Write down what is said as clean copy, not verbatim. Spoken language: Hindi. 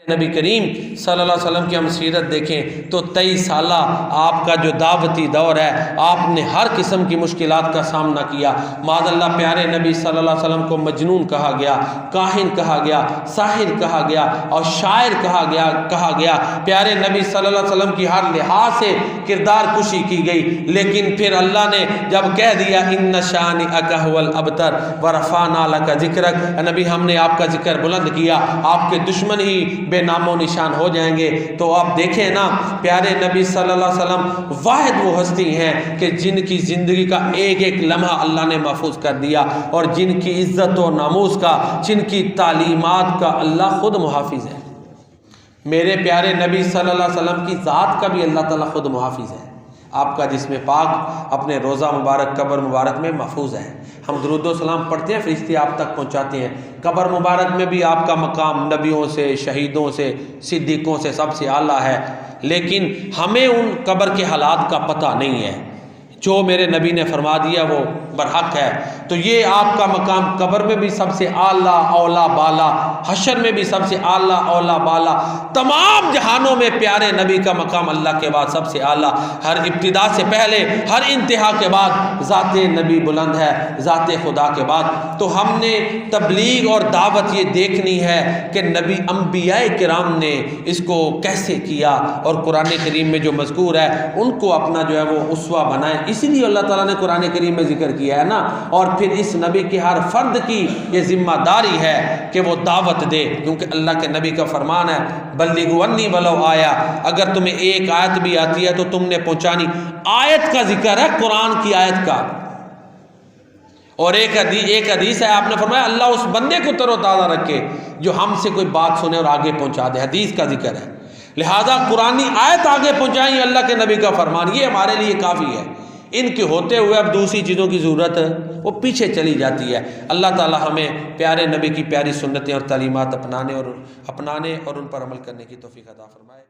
नबी करीम सल्लल्लाहु अलैहि वसल्लम की हम सीरत देखें तो 23 साल आपका जो दावती दौर है, आपने हर किस्म की मुश्किलात का सामना किया। माज़अल्लाह प्यारे नबी सल्लल्लाहु अलैहि वसल्लम को मजनून कहा गया, काहिन कहा गया, साहिर कहा गया और शायर कहा गया। प्यारे नबी सल्लल्लाहु अलैहि वसल्लम की हर लिहाज से किरदार कुशी की गई। लेकिन फिर अल्लाह ने जब कह दिया इन्ना शानिअका हुवल अबतर व रफ़अना लका ज़िक्रक, नबी हमने आपका जिक्र बुलंद किया, आपके दुश्मन ही बेनामो निशान हो जाएंगे। तो आप देखें ना, प्यारे नबी सल्लल्लाहु अलैहि वसल्लम वाहिद वो हस्ती हैं कि जिनकी ज़िंदगी का एक एक लम्हा अल्लाह ने महफूज कर दिया और जिनकी इज़्ज़त और नामूस का, जिनकी तालीमात का अल्लाह खुद मुहाफिज है। मेरे प्यारे नबी सल्लल्लाहु अलैहि वसल्लम की ज़ात का भी अल्लाह ताला खुद मुहाफिज है। आपका जिस्म पाक अपने रोज़ा मुबारक, कब्र मुबारक में महफूज है। हम दुरूद सलाम पढ़ते हैं, फरिश्ते आप तक पहुंचाते हैं। कब्र मुबारक में भी आपका मकाम नबियों से, शहीदों से, सिद्दीकों से सबसे आला है। लेकिन हमें उन कब्र के हालात का पता नहीं है। जो मेरे नबी ने फरमा दिया वो बरहक है। तो ये आपका मकाम कब्र में भी सबसे आला औला बाला, हशर में भी सबसे आला औला बाला, तमाम जहानों में प्यारे नबी का मकाम अल्लाह के बाद सबसे आला। हर इब्तिदा से पहले, हर इंतहा के बाद ज़ाते नबी बुलंद है, ज़ाते खुदा के बाद। तो हमने तबलीग और दावत ये देखनी है कि नबी अंबियाए किराम ने इसको कैसे किया और कुरान करीम में जो मज़कूर है उनको अपना जो है वो उसवा बनाए। इसीलिए अल्लाह ताला ने कुरान करीम में जिक्र किया है ना। और फिर इस नबी की हर फर्द की ये जिम्मेदारी है कि वो दावत दे, क्योंकि अल्लाह के नबी का फरमान है बल्लिगु अन्नी वलो आया, अगर तुम्हें एक आयत भी आती है तो तुमने पहुंचानी। आयत का जिक्र है, कुरान की आयत का। और एक हदीस है, आपने फरमाया अल्लाह उस बंदे को तरोताज़ा रखे जो हमसे कोई बात सुने और आगे पहुंचा दे। हदीस का जिक्र है, लिहाजा कुरानी आयत आगे पहुंचाई, अल्लाह के नबी का फरमान, ये हमारे लिए काफ़ी है। इनके होते हुए अब दूसरी चीज़ों की ज़रूरत वो पीछे चली जाती है। अल्लाह ताला हमें प्यारे नबी की प्यारी सुन्नतें और तालीमात अपनाने और उन पर अमल करने की तौफीक अता फरमाए।